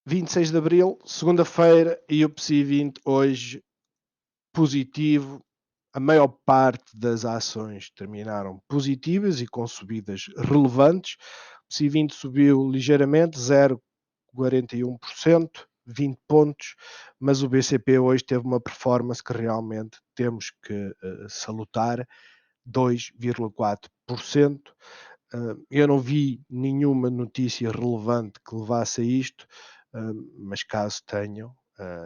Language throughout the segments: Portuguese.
26 de abril, segunda-feira, e o PSI 20 hoje positivo. A maior parte das ações terminaram positivas e com subidas relevantes. O PSI 20 subiu ligeiramente, 0,41%, 20 pontos, mas o BCP hoje teve uma performance que realmente temos que salutar, 2,4%. Eu não vi nenhuma notícia relevante que levasse a isto, mas caso tenham,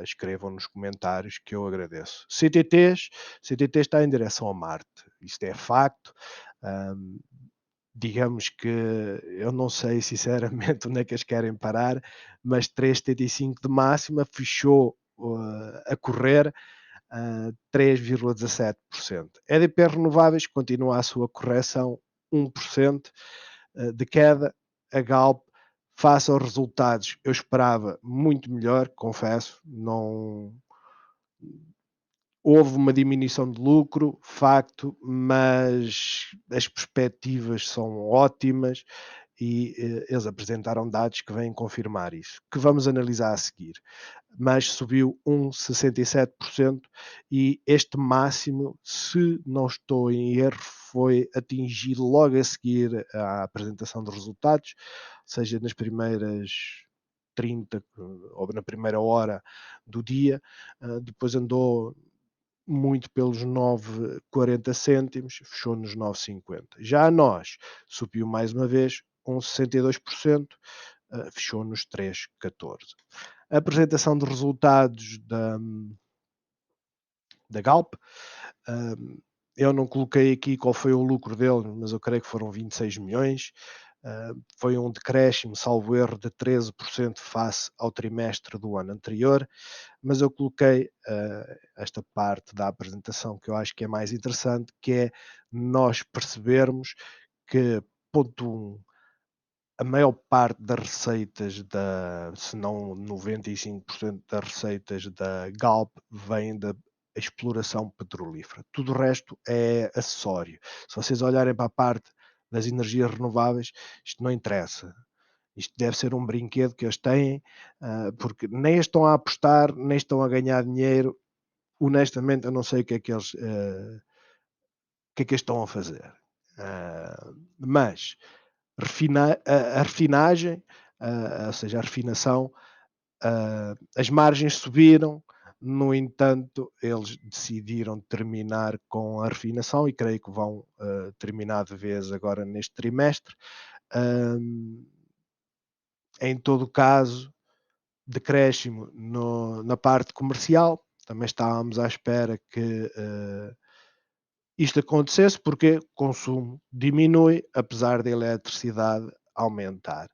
escrevam nos comentários que eu agradeço. CTT está em direção a Marte, isto é facto. Digamos que eu não sei sinceramente onde é que as querem parar, mas 3,75 de máxima, fechou a correr a 3,17%. EDP Renováveis continua a sua correção, 1% de queda. A Galp, face aos resultados, eu esperava muito melhor, confesso, não houve uma diminuição de lucro, facto, mas as perspectivas são ótimas e eles apresentaram dados que vêm confirmar isso, que vamos analisar a seguir. Mas subiu 1,67% e este máximo, se não estou em erro, foi atingido logo a seguir à apresentação de resultados, ou seja, nas primeiras 30 ou na primeira hora do dia, depois andou muito pelos 9,40 cêntimos, fechou nos 9,50. Já a nós subiu mais uma vez 1,62%, fechou nos 3,14. A apresentação de resultados da Galp, eu não coloquei aqui qual foi o lucro dele, mas eu creio que foram 26 milhões. Foi um decréscimo, salvo erro, de 13% face ao trimestre do ano anterior, mas eu coloquei esta parte da apresentação que eu acho que é mais interessante, que é nós percebermos que, ponto 1, a maior parte das receitas se não 95% das receitas da Galp vem da exploração petrolífera. Tudo o resto é acessório. Se vocês olharem para a parte das energias renováveis, isto não interessa. Isto deve ser um brinquedo que eles têm, porque nem estão a apostar, nem estão a ganhar dinheiro. Honestamente, eu não sei o que é que eles, o que é que eles estão a fazer. Mas a refinagem, ou seja, a refinação, as margens subiram, no entanto, eles decidiram terminar com a refinação e creio que vão terminar de vez agora neste trimestre. Em todo o caso, decréscimo na parte comercial, também estávamos à espera que isto acontecesse porque o consumo diminui, apesar da eletricidade aumentar.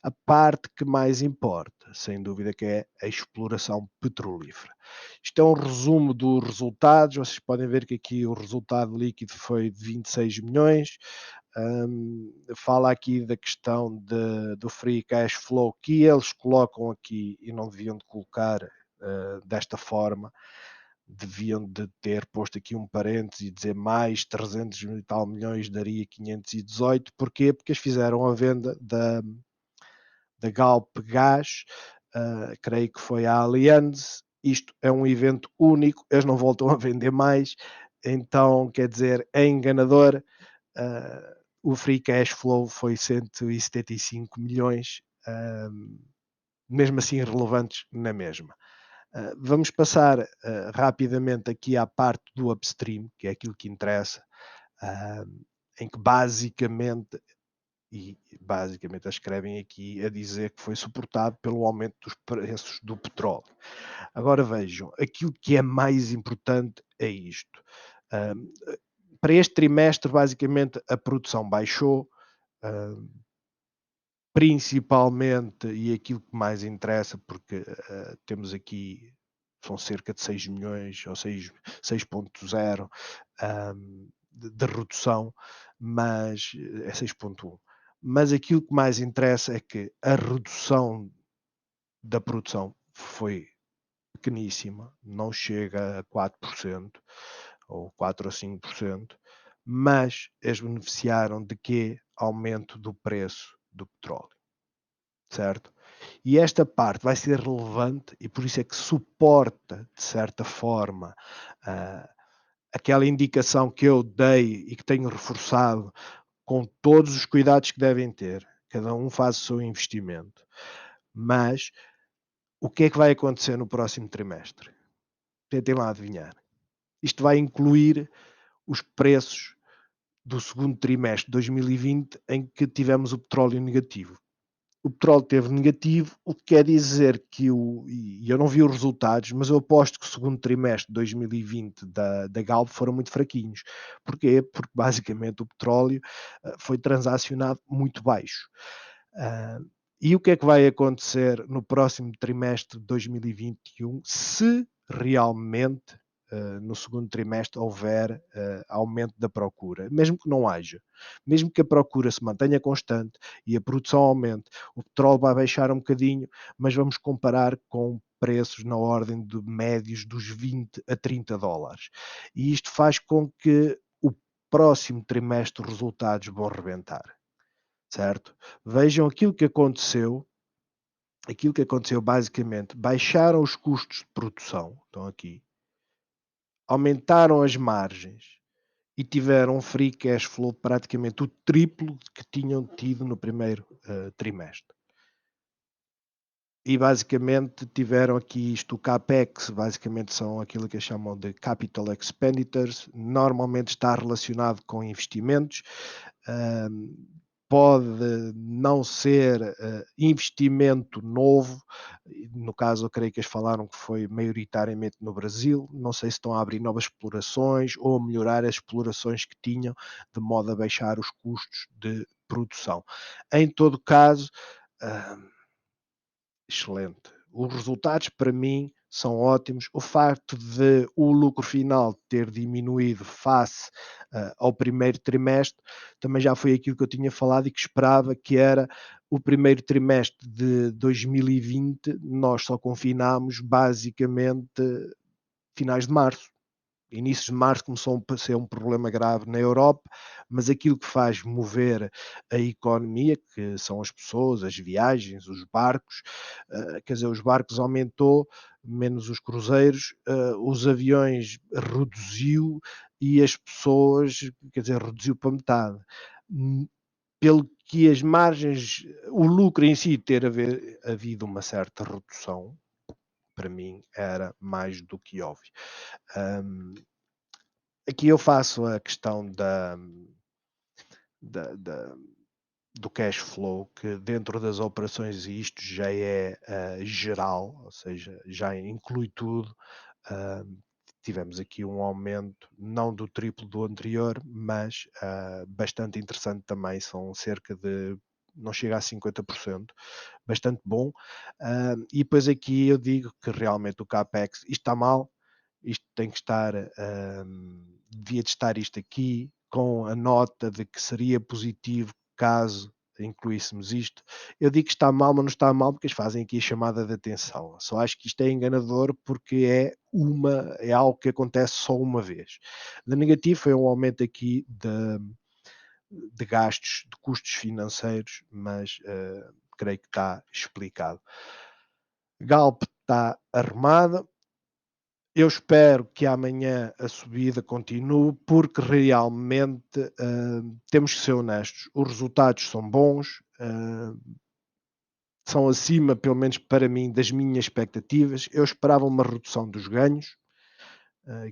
A parte que mais importa, sem dúvida, que é a exploração petrolífera. Isto é um resumo dos resultados. Vocês podem ver que aqui o resultado líquido foi de 26 milhões. Fala aqui da questão do free cash flow, que eles colocam aqui e não deviam de colocar desta forma. Deviam de ter posto aqui um parênteses e dizer mais 300 e tal milhões daria 518. Porquê? Porque eles fizeram a venda da Galp Gás, creio que foi a Allianz. Isto é um evento único, eles não voltam a vender mais, então quer dizer, é enganador. O free cash flow foi 175 milhões, mesmo assim relevantes na mesma. Vamos passar rapidamente aqui à parte do upstream, que é aquilo que interessa, em que basicamente eles escrevem aqui a dizer que foi suportado pelo aumento dos preços do petróleo. Agora vejam, aquilo que é mais importante é isto. Para este trimestre, basicamente, a produção baixou, principalmente, e aquilo que mais interessa, porque temos aqui, são cerca de 6 milhões ou 6,0 de redução, mas é 6,1. Mas aquilo que mais interessa é que a redução da produção foi pequeníssima, não chega a 4% ou 4 a 5%, mas eles beneficiaram de quê? Aumento do preço do petróleo, certo? E esta parte vai ser relevante e por isso é que suporta, de certa forma, ah, aquela indicação que eu dei e que tenho reforçado com todos os cuidados que devem ter. Cada um faz o seu investimento. Mas o que é que vai acontecer no próximo trimestre? Tentem lá adivinhar. Isto vai incluir os preços do segundo trimestre de 2020 em que tivemos o petróleo negativo. O petróleo teve negativo, o que quer dizer que e eu não vi os resultados, mas eu aposto que o segundo trimestre de 2020 da Galp foram muito fraquinhos. Porquê? Porque basicamente o petróleo foi transacionado muito baixo. Ah, e o que é que vai acontecer no próximo trimestre de 2021 se realmente no segundo trimestre houver aumento da procura, mesmo que não haja, mesmo que a procura se mantenha constante e a produção aumente, o petróleo vai baixar um bocadinho, mas vamos comparar com preços na ordem de médios dos 20 a 30 dólares. E isto faz com que o próximo trimestre os resultados vão rebentar, certo? Vejam aquilo que aconteceu basicamente, baixaram os custos de produção, estão aqui, aumentaram as margens e tiveram um free cash flow praticamente o triplo que tinham tido no primeiro trimestre. E basicamente tiveram aqui isto, o CAPEX, basicamente são aquilo que chamam de Capital Expenditures, normalmente está relacionado com investimentos, pode não ser investimento novo, no caso eu creio que eles falaram que foi maioritariamente no Brasil, não sei se estão a abrir novas explorações ou a melhorar as explorações que tinham, de modo a baixar os custos de produção. Em todo caso, excelente. Os resultados para mim são ótimos. O facto de o lucro final ter diminuído face ao primeiro trimestre também já foi aquilo que eu tinha falado e que esperava, que era o primeiro trimestre de 2020, nós só confinámos basicamente finais de março. Inícios de março começou a ser um problema grave na Europa, mas aquilo que faz mover a economia, que são as pessoas, as viagens, os barcos, quer dizer, os barcos aumentou, menos os cruzeiros, os aviões reduziu e as pessoas, quer dizer, reduziu para metade. Pelo que as margens, o lucro em si ter havido uma certa redução, para mim era mais do que óbvio. Um, Aqui eu faço a questão da, da- do cash flow, que dentro das operações, e isto já é geral, ou seja, já inclui tudo. Tivemos aqui um aumento, não do triplo do anterior, mas bastante interessante também, são cerca de, não chega a 50%, bastante bom. E depois aqui eu digo que realmente o CAPEX, isto está mal, isto tem que estar, devia de estar isto aqui, com a nota de que seria positivo caso incluíssemos isto. Eu digo que está mal, mas não está mal porque eles fazem aqui a chamada de atenção. Só acho que isto é enganador porque é algo que acontece só uma vez. De negativo foi um aumento aqui de gastos, de custos financeiros, mas creio que está explicado. Galp está arrumada. Eu espero que amanhã a subida continue, porque realmente temos que ser honestos. Os resultados são bons, são acima, pelo menos para mim, das minhas expectativas. Eu esperava uma redução dos ganhos.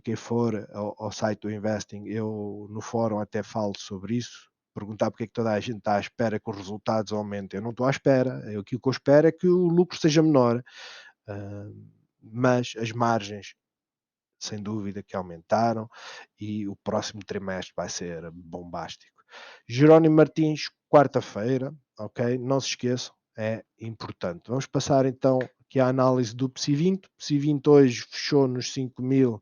Quem for ao site do Investing, eu no fórum até falo sobre isso. Perguntar porque é que toda a gente está à espera que os resultados aumentem. Eu não estou à espera. Aquilo que eu espero é que o lucro seja menor. Mas as margens sem dúvida que aumentaram e o próximo trimestre vai ser bombástico. Jerónimo Martins, quarta-feira, ok? Não se esqueçam, é importante. Vamos passar então aqui à análise do PSI 20. O PSI 20 hoje fechou nos 5.000,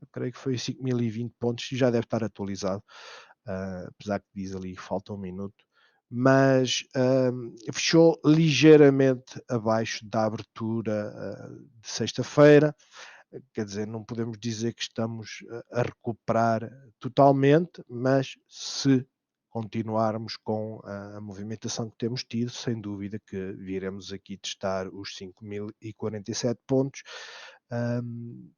eu creio que foi 5.020 pontos, já deve estar atualizado, apesar que diz ali que falta um minuto. Mas fechou ligeiramente abaixo da abertura de sexta-feira. Quer dizer, não podemos dizer que estamos a recuperar totalmente, mas se continuarmos com a movimentação que temos tido, sem dúvida que viremos aqui testar os 5.047 pontos. Hum,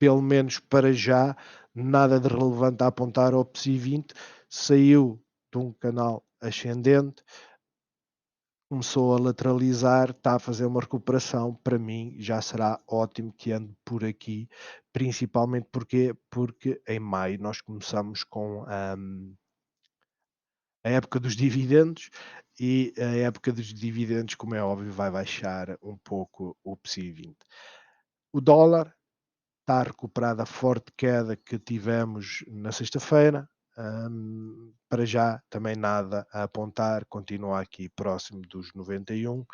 Pelo menos para já, nada de relevante a apontar ao PSI 20, saiu de um canal ascendente, começou a lateralizar, está a fazer uma recuperação, para mim já será ótimo que ande por aqui, principalmente porque em maio nós começamos com a época dos dividendos, e a época dos dividendos, como é óbvio, vai baixar um pouco o PSI 20. O dólar está a recuperar da forte queda que tivemos na sexta-feira. Para já também nada a apontar, continua aqui próximo dos 91.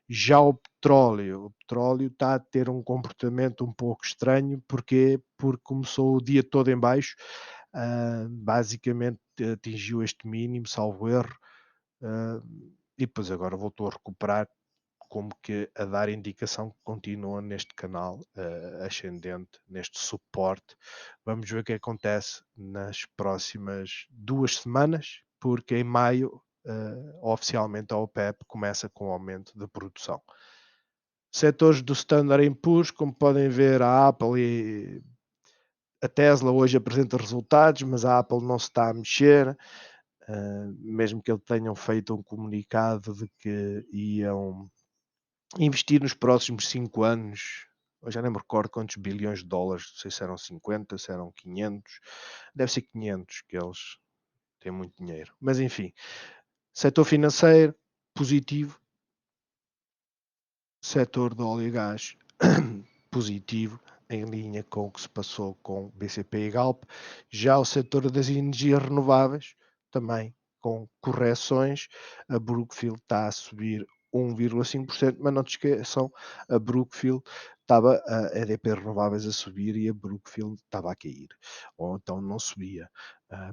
Já o petróleo está a ter um comportamento um pouco estranho, porque começou o dia todo em baixo, basicamente atingiu este mínimo, salvo erro, e depois agora voltou a recuperar, como que a dar indicação que continua neste canal ascendente, neste suporte. Vamos ver o que acontece nas próximas 2 semanas, porque em maio, oficialmente, a OPEP começa com o aumento da produção. Setores do Standard and Poor's, como podem ver, a Apple e a Tesla hoje apresenta resultados, mas a Apple não se está a mexer, mesmo que eles tenham feito um comunicado de que iam investir nos próximos 5 anos. Eu já nem me recordo quantos bilhões de dólares, não sei se eram 50, se eram 500, deve ser 500, que eles têm muito dinheiro. Mas enfim, setor financeiro positivo, setor do óleo e gás positivo, em linha com o que se passou com BCP e Galp. Já o setor das energias renováveis, também com correções, a Brookfield está a subir 1,5%, mas não te esqueçam, a Brookfield estava a EDP Renováveis a subir e a Brookfield estava a cair, ou então não subia,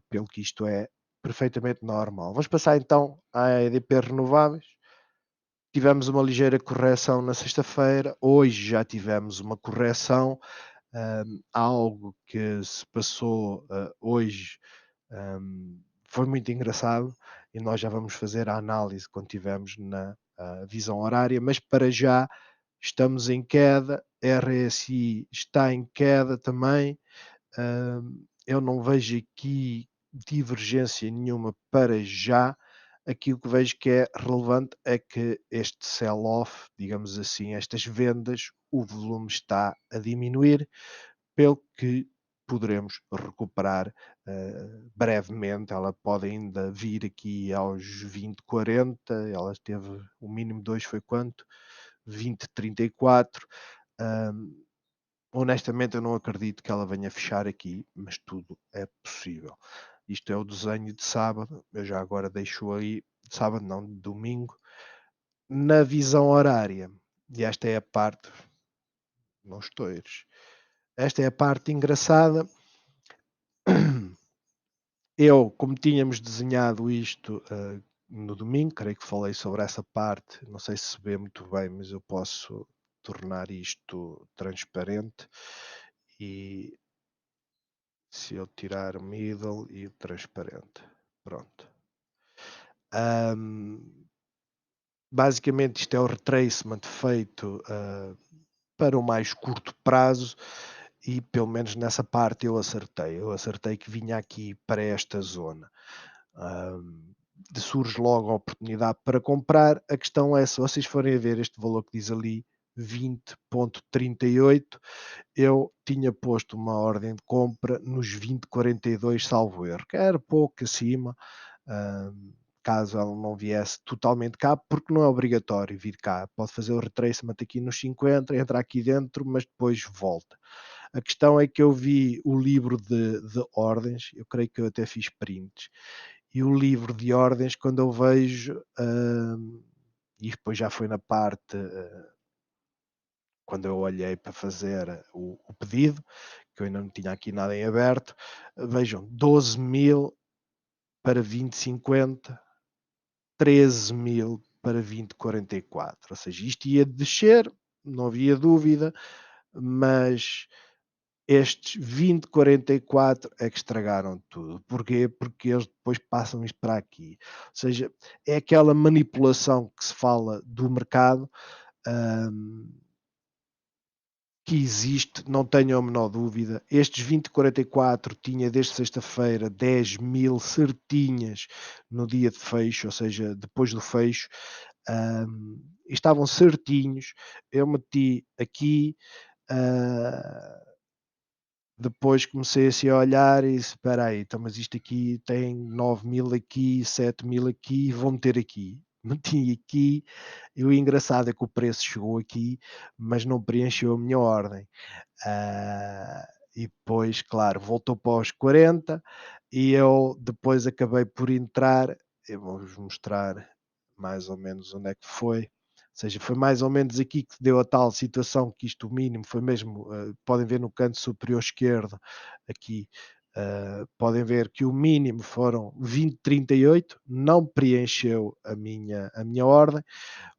pelo que isto é perfeitamente normal. Vamos passar então à EDP Renováveis. Tivemos uma ligeira correção na sexta-feira, hoje já tivemos uma correção, algo que se passou hoje, foi muito engraçado, e nós já vamos fazer a análise quando tivermos na visão horária, mas para já estamos em queda, RSI está em queda também. Eu não vejo aqui divergência nenhuma para já. Aquilo que vejo que é relevante é que este sell-off, digamos assim, estas vendas, o volume está a diminuir, pelo que poderemos recuperar brevemente. Ela pode ainda vir aqui aos 20,40, ela teve o mínimo de hoje foi quanto? 20,34. Um, Honestamente, eu não acredito que ela venha fechar aqui, mas tudo é possível. Isto é o desenho de sábado, eu já agora deixo aí, sábado não, de domingo, na visão horária. E esta é a parte, não estou. Esta é a parte engraçada. Eu, como tínhamos desenhado isto no domingo, creio que falei sobre essa parte, não sei se se vê muito bem, mas eu posso tornar isto transparente. E se eu tirar o middle e o transparente, pronto. Basicamente isto é o retracement feito para o mais curto prazo, e pelo menos nessa parte eu acertei que vinha aqui para esta zona. Surge logo a oportunidade para comprar. A questão é, se vocês forem a ver este valor que diz ali 20,38, eu tinha posto uma ordem de compra nos 20,42, salvo erro, que era pouco acima, caso ela não viesse totalmente cá, porque não é obrigatório vir cá, pode fazer o retracement aqui nos 50, entrar aqui dentro, mas depois volta. A questão é que eu vi o livro de ordens, eu creio que eu até fiz prints, e o livro de ordens, quando eu vejo, e depois já foi na parte, quando eu olhei para fazer o pedido, que eu ainda não tinha aqui nada em aberto, vejam, 12.000 para 20,50, 13.000 para 20,44, ou seja, isto ia descer, não havia dúvida, mas Estes 20,44 é que estragaram tudo. Porquê? Porque eles depois passam isto para aqui. Ou seja, é aquela manipulação que se fala do mercado, hum, que existe, não tenho a menor dúvida. Estes 20,44 tinha desde sexta-feira 10.000 certinhas no dia de fecho, ou seja, depois do fecho, estavam certinhos. Eu meti aqui, ah, depois comecei assim a olhar e disse: "Espera aí, então mas isto aqui tem 9.000 aqui, 7.000 aqui, vou meter aqui". Meti aqui e o engraçado é que o preço chegou aqui, mas não preencheu a minha ordem. Ah, e depois, claro, voltou para os 40 e eu depois acabei por entrar. Eu vou-vos mostrar mais ou menos onde é que foi. Ou seja, foi mais ou menos aqui que deu a tal situação que isto, o mínimo, foi mesmo. Podem ver no canto superior esquerdo, aqui, podem ver que o mínimo foram 20,38, não preencheu a minha ordem,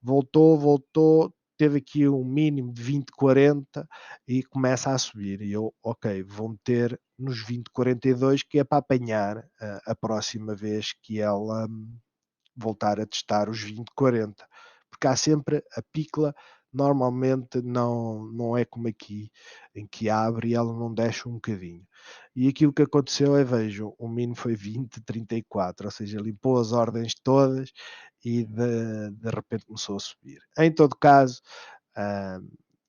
voltou, teve aqui um mínimo de 20,40 e começa a subir. E eu, ok, vou meter nos 20,42, que é para apanhar a próxima vez que ela voltar a testar os 20,40. Porque há sempre a picla, normalmente não é como aqui, em que abre e ela não deixa um bocadinho. E aquilo que aconteceu é, vejam, o mínimo foi 20,34, ou seja, limpou as ordens todas e de repente começou a subir. Em todo caso, ah,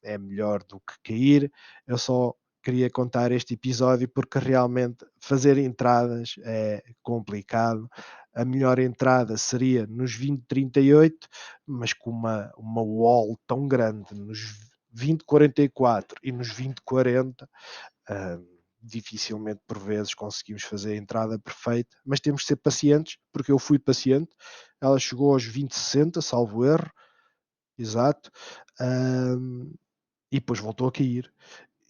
é melhor do que cair. Eu só queria contar este episódio porque realmente fazer entradas é complicado. A melhor entrada seria nos 20,38, mas com uma wall tão grande nos 20,44 e nos 20,40, ah, dificilmente por vezes conseguimos fazer a entrada perfeita, mas temos que ser pacientes, porque eu fui paciente. Ela chegou aos 20,60, salvo erro, exato, e depois voltou a cair.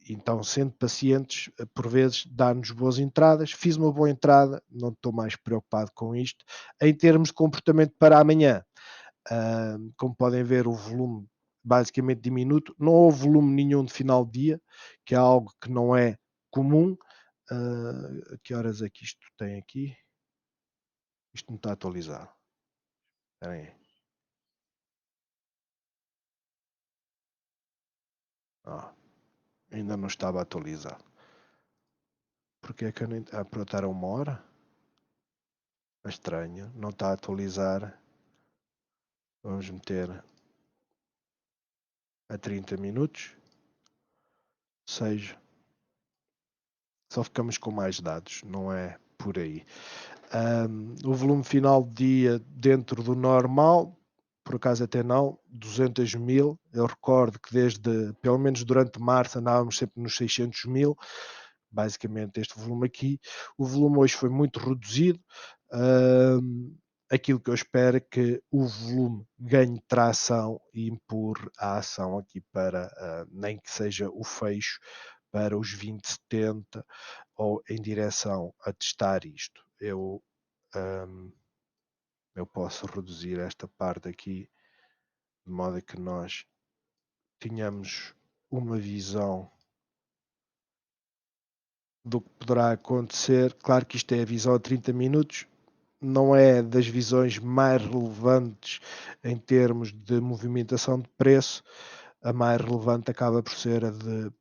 Então, sendo pacientes, por vezes dá-nos boas entradas. Fiz uma boa entrada, não estou mais preocupado com isto. Em termos de comportamento para amanhã, como podem ver, o volume basicamente diminuto. Não houve volume nenhum de final de dia, que é algo que não é comum. Que horas é que isto tem aqui? Isto não está atualizado. Espera aí. Ah, ainda não estava atualizado. Porque é que eu nem. Ah, pronto, era 1 hora? É estranho, não está a atualizar. Vamos meter a 30 minutos. Ou seja, só ficamos com mais dados, não é por aí. O volume final de dia dentro do normal, por acaso até não, 200.000. Eu recordo que desde, pelo menos durante março, andávamos sempre nos 600.000, basicamente este volume aqui. O volume hoje foi muito reduzido. Aquilo que eu espero é que o volume ganhe tração e empurre a ação aqui para, nem que seja o fecho, para os 20,70 ou em direção a testar isto. Hum, eu posso reduzir esta parte aqui, de modo a que nós tenhamos uma visão do que poderá acontecer. Claro que isto é a visão a 30 minutos, não é das visões mais relevantes em termos de movimentação de preço. A mais relevante acaba por ser a de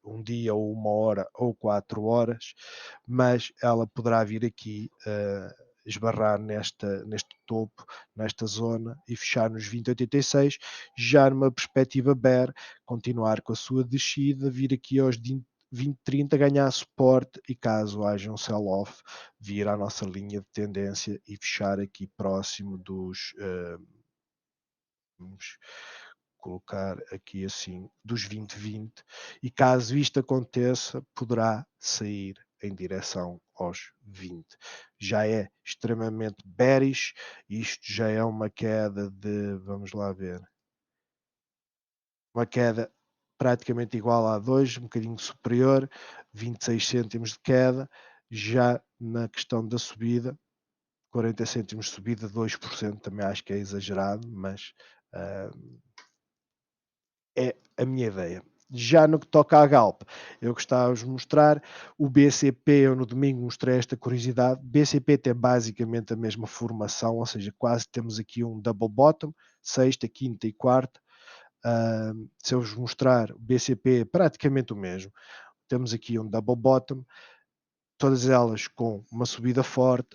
um dia ou 1 hora ou 4 horas, mas ela poderá vir aqui esbarrar neste topo, nesta zona e fechar nos 20,86, já numa perspectiva bear, continuar com a sua descida, vir aqui aos 20,30, ganhar suporte e caso haja um sell-off, vir à nossa linha de tendência e fechar aqui próximo dos vamos colocar aqui assim, dos 20,20, e caso isto aconteça, poderá sair em direção aos 20. Já é extremamente bearish, isto já é uma queda de, vamos lá ver, uma queda praticamente igual a 2, um bocadinho superior, 26 cêntimos de queda. Já na questão da subida, 40 cêntimos de subida, 2%, também acho que é exagerado, mas é a minha ideia. Já no que toca à Galp, eu gostava de vos mostrar o BCP. Eu no domingo mostrei esta curiosidade. BCP tem basicamente a mesma formação, ou seja, quase temos aqui um double bottom, sexta, quinta e quarta. Se eu vos mostrar o BCP, é praticamente o mesmo. Temos aqui um double bottom, todas elas com uma subida forte.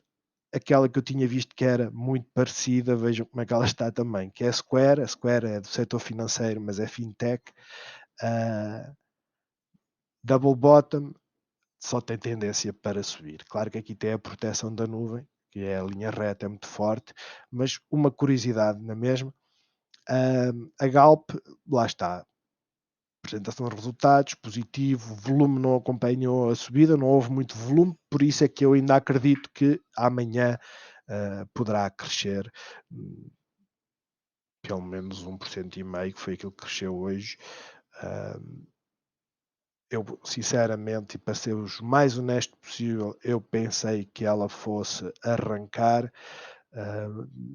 Aquela que eu tinha visto que era muito parecida, vejam como é que ela está também, que é a Square. A Square é do setor financeiro, mas é fintech. Double bottom, só tem tendência para subir. Claro que aqui tem a proteção da nuvem, que é a linha reta, é muito forte, mas uma curiosidade na mesma, a Galp, lá está, apresentação de resultados, positivo, o volume não acompanhou a subida, não houve muito volume, por isso é que eu ainda acredito que amanhã poderá crescer pelo menos 1,5%, que foi aquilo que cresceu hoje. Eu, sinceramente, e para ser o mais honesto possível, eu pensei que ela fosse arrancar.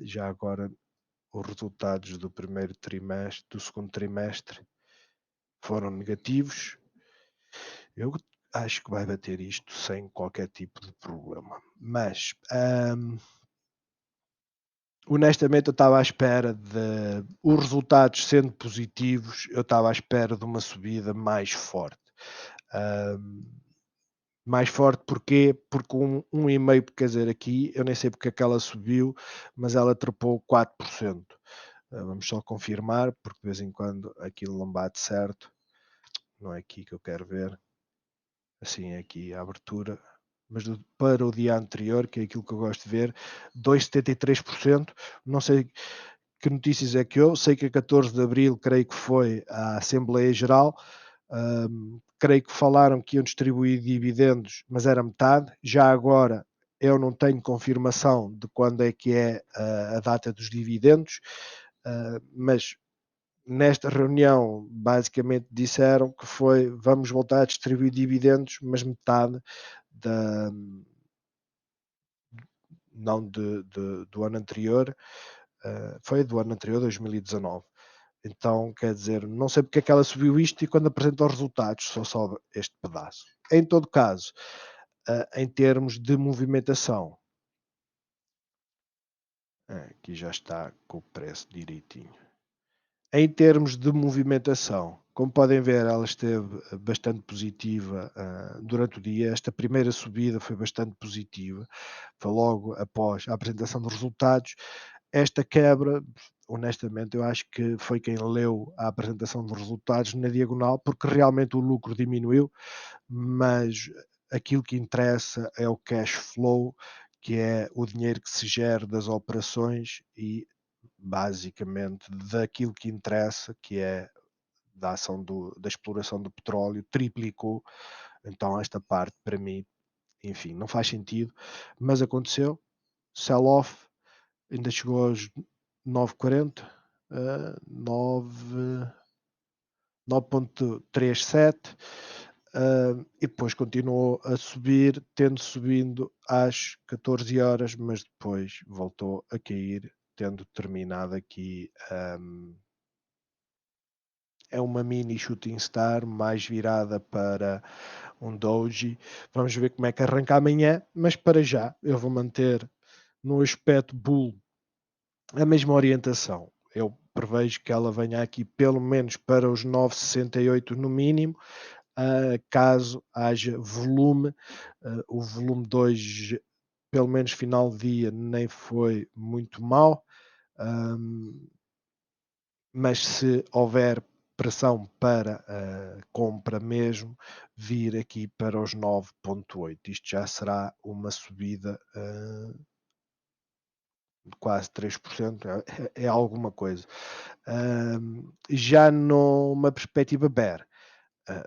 Já agora, os resultados do primeiro trimestre, do segundo trimestre, foram negativos. Eu acho que vai bater isto sem qualquer tipo de problema. Mas, honestamente, eu estava à espera de os resultados sendo positivos, eu estava à espera de uma subida mais forte. Mais forte porquê? Porque 1,5, quer dizer, aqui eu nem sei porque é que ela subiu, mas ela trepou 4%. Vamos só confirmar, porque de vez em quando aquilo não bate certo. Não é aqui que eu quero ver. Assim é aqui a abertura. Mas para o dia anterior, que é aquilo que eu gosto de ver, 2,73%. Não sei que notícias é que eu sei que a 14 de Abril, creio que foi a Assembleia Geral. Creio que falaram que iam distribuir dividendos, mas era metade. Já agora eu não tenho confirmação de quando é que é a data dos dividendos, mas nesta reunião basicamente disseram que foi vamos voltar a distribuir dividendos, mas metade da, não do ano anterior, foi do ano anterior, 2019. Então, quer dizer, não sei porque é que ela subiu isto e quando apresenta os resultados só sobe este pedaço. Em todo caso, em termos de movimentação, aqui já está com o preço direitinho. Em termos de movimentação, como podem ver, ela esteve bastante positiva durante o dia. Esta primeira subida foi bastante positiva, foi logo após a apresentação dos resultados. Esta quebra, honestamente, eu acho que foi quem leu a apresentação dos resultados na diagonal, porque realmente o lucro diminuiu, mas aquilo que interessa é o cash flow, que é o dinheiro que se gera das operações e basicamente daquilo que interessa, que é da ação da exploração do petróleo, triplicou. Então esta parte para mim, enfim, não faz sentido, mas aconteceu. Sell-off ainda chegou aos 9,40, 9,37, e depois continuou a subir, tendo subindo às 14 horas, mas depois voltou a cair, tendo terminado aqui. É uma mini shooting star mais virada para um doji. Vamos ver como é que arranca amanhã, mas para já eu vou manter no aspecto bull a mesma orientação. Eu prevejo que ela venha aqui pelo menos para os 9,68 no mínimo, caso haja volume. O volume de hoje, pelo menos final de dia, nem foi muito mau, mas se houver pressão para compra mesmo, vir aqui para os 9,8. Isto já será uma subida de quase 3%, é alguma coisa. Já numa perspectiva bear,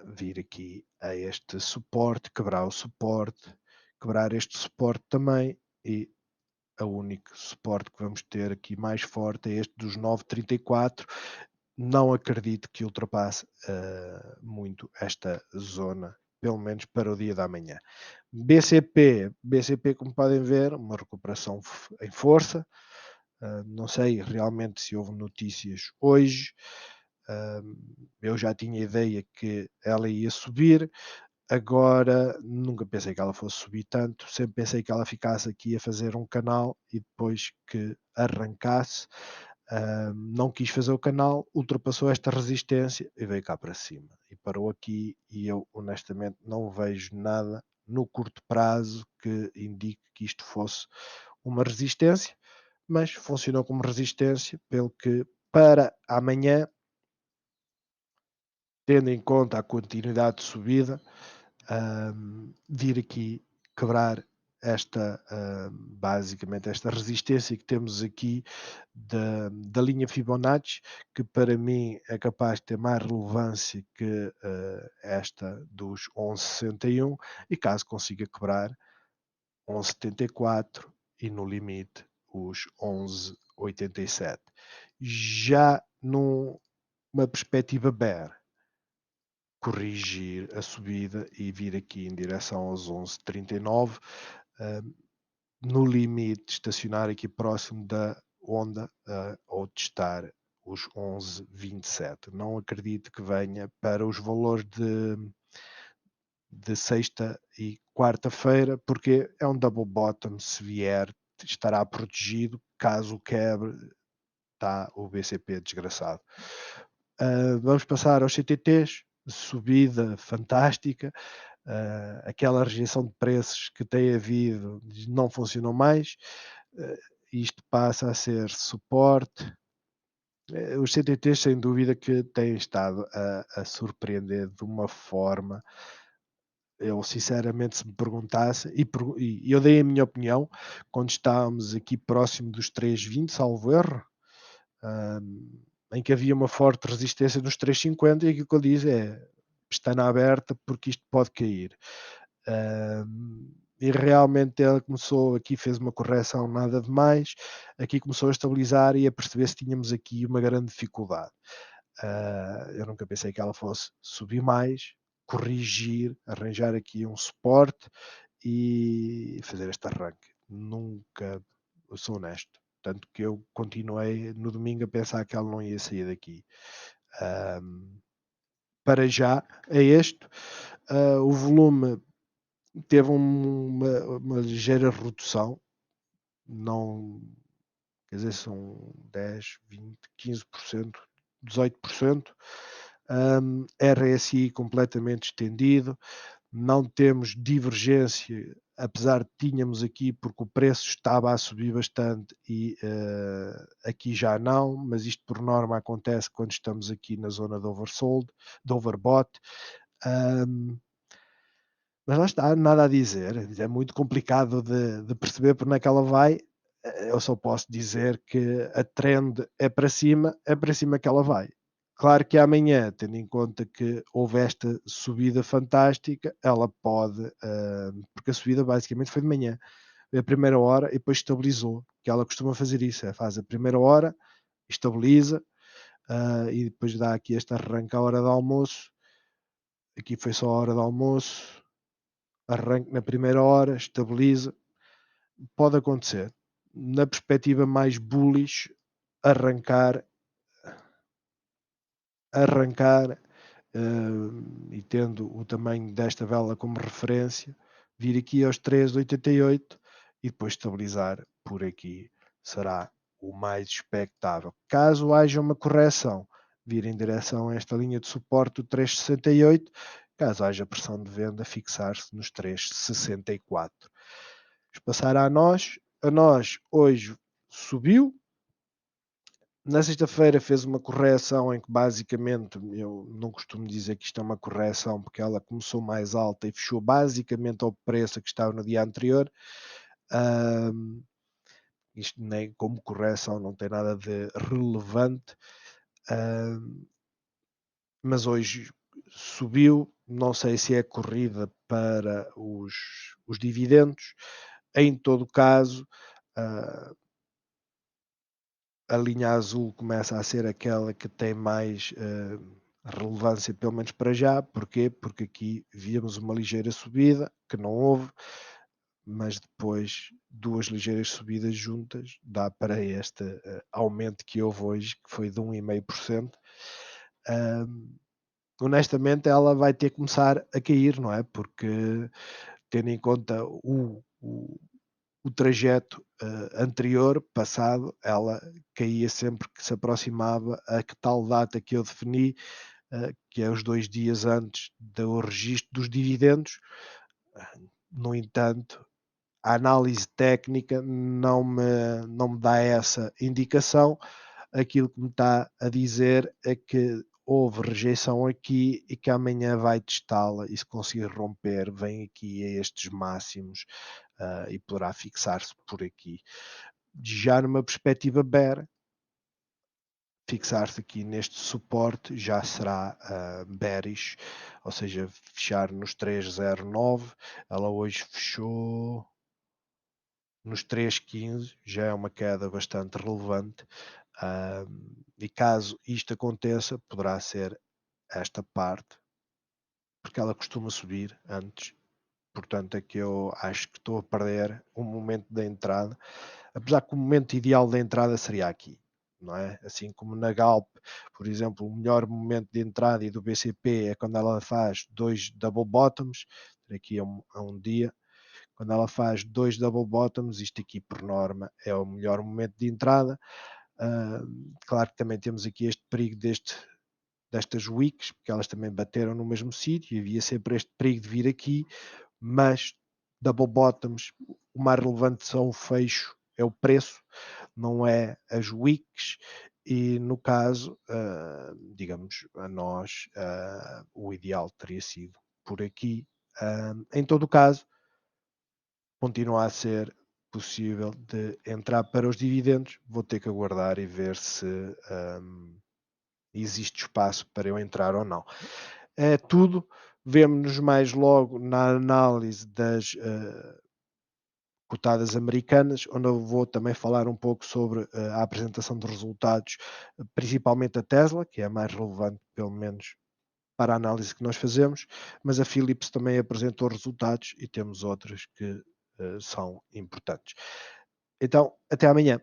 vir aqui a este suporte, quebrar o suporte, quebrar este suporte também, e o único suporte que vamos ter aqui mais forte é este dos 9,34. Não acredito que ultrapasse muito esta zona, pelo menos para o dia da manhã. BCP, como podem ver, uma recuperação em força. Não sei realmente se houve notícias hoje. Eu já tinha ideia que ela ia subir, agora nunca pensei que ela fosse subir tanto, sempre pensei que ela ficasse aqui a fazer um canal e depois que arrancasse. Não quis fazer o canal, ultrapassou esta resistência e veio cá para cima e parou aqui, e eu honestamente não vejo nada no curto prazo que indique que isto fosse uma resistência, mas funcionou como resistência, pelo que para amanhã, tendo em conta a continuidade de subida, vir aqui quebrar esta, basicamente esta resistência que temos aqui da linha Fibonacci, que para mim é capaz de ter mais relevância que esta dos 11,61, e caso consiga quebrar 11,74 e no limite os 11,87. Já numa perspectiva bear, corrigir a subida e vir aqui em direção aos 11,39, no limite estacionar aqui próximo da onda, ou testar os 11,27. Não acredito que venha para os valores de sexta e quarta-feira, porque é um double bottom. Se vier, estará protegido. Caso quebre, está o BCP desgraçado. Vamos passar aos CTTs, subida fantástica. Aquela rejeição de preços que tem havido não funcionou mais. Isto passa a ser suporte. Os CTTs, sem dúvida, que têm estado a surpreender de uma forma. Eu, sinceramente, se me perguntasse, e eu dei a minha opinião quando estávamos aqui próximo dos 3,20, salvo erro, em que havia uma forte resistência nos 3,50, e aquilo que eu disse é: está na aberta porque isto pode cair. E realmente ela começou aqui, fez uma correção nada de mais, aqui começou a estabilizar e a perceber se tínhamos aqui uma grande dificuldade. Eu nunca pensei que ela fosse subir mais, corrigir, arranjar aqui um suporte e fazer este arranque. Nunca, eu sou honesto, tanto que eu continuei no domingo a pensar que ela não ia sair daqui. Para já é este. O volume teve uma ligeira redução, não, quer dizer, são 10, 20, 15%, 18%. RSI completamente estendido, não temos divergência, apesar de tínhamos aqui, porque o preço estava a subir bastante e aqui já não, mas isto por norma acontece quando estamos aqui na zona de oversold, de overbought. Mas lá está, nada a dizer, é muito complicado de perceber por onde é que ela vai. Eu só posso dizer que a trend é para cima que ela vai. Claro que amanhã, tendo em conta que houve esta subida fantástica, ela pode, porque a subida basicamente foi de manhã, a primeira hora e depois estabilizou, que ela costuma fazer isso, faz a primeira hora, estabiliza, e depois dá aqui este arranque à hora do almoço. Aqui foi só a hora do almoço, arranque na primeira hora, estabiliza. Pode acontecer. Na perspectiva mais bullish, arrancar, arrancar, e tendo o tamanho desta vela como referência, vir aqui aos 3,88 e depois estabilizar por aqui será o mais expectável. Caso haja uma correção, vir em direção a esta linha de suporte do 3,68, caso haja pressão de venda, fixar-se nos 3,64. Passar a nós hoje subiu. Na sexta-feira fez uma correção em que basicamente, eu não costumo dizer que isto é uma correção, porque ela começou mais alta e fechou basicamente ao preço que estava no dia anterior. Isto nem como correção não tem nada de relevante, mas hoje subiu. Não sei se é corrida para os dividendos. Em todo caso, a linha azul começa a ser aquela que tem mais relevância, pelo menos para já. Porquê? Porque aqui víamos uma ligeira subida, que não houve, mas depois duas ligeiras subidas juntas dá para este aumento que houve hoje, que foi de 1,5%. hum, honestamente ela vai ter que começar a cair, não é? Porque tendo em conta o trajeto, anterior, passado, ela caía sempre que se aproximava a que tal data que eu defini, que é os 2 dias antes do registro dos dividendos. Ah, no entanto, a análise técnica não me dá essa indicação. Aquilo que me está a dizer é que houve rejeição aqui e que amanhã vai testá-la e se conseguir romper, vem aqui a estes máximos, e poderá fixar-se por aqui. Já numa perspectiva bear, fixar-se aqui neste suporte já será, bearish, ou seja, fechar nos 3,09. Ela hoje fechou nos 3,15, já é uma queda bastante relevante. E caso isto aconteça, poderá ser esta parte, porque ela costuma subir antes. Portanto, é que eu acho que estou a perder o momento da entrada, apesar que o momento ideal da entrada seria aqui, não é? Assim como na Galp, por exemplo, o melhor momento de entrada e do BCP é quando ela faz dois double bottoms, aqui a um dia, quando ela faz dois double bottoms, isto aqui por norma é o melhor momento de entrada. Claro que também temos aqui este perigo destas wicks, porque elas também bateram no mesmo sítio e havia sempre este perigo de vir aqui, mas double bottoms, o mais relevante são o fecho, é o preço, não é as wicks, e no caso, digamos, a nós, o ideal teria sido por aqui. Em todo o caso, continua a ser possível de entrar para os dividendos, vou ter que aguardar e ver se existe espaço para eu entrar ou não. É tudo, vemo-nos mais logo na análise das cotadas americanas, onde eu vou também falar um pouco sobre a apresentação de resultados, principalmente a Tesla, que é a mais relevante, pelo menos para a análise que nós fazemos, mas a Philips também apresentou resultados e temos outras que são importantes. Então, até amanhã.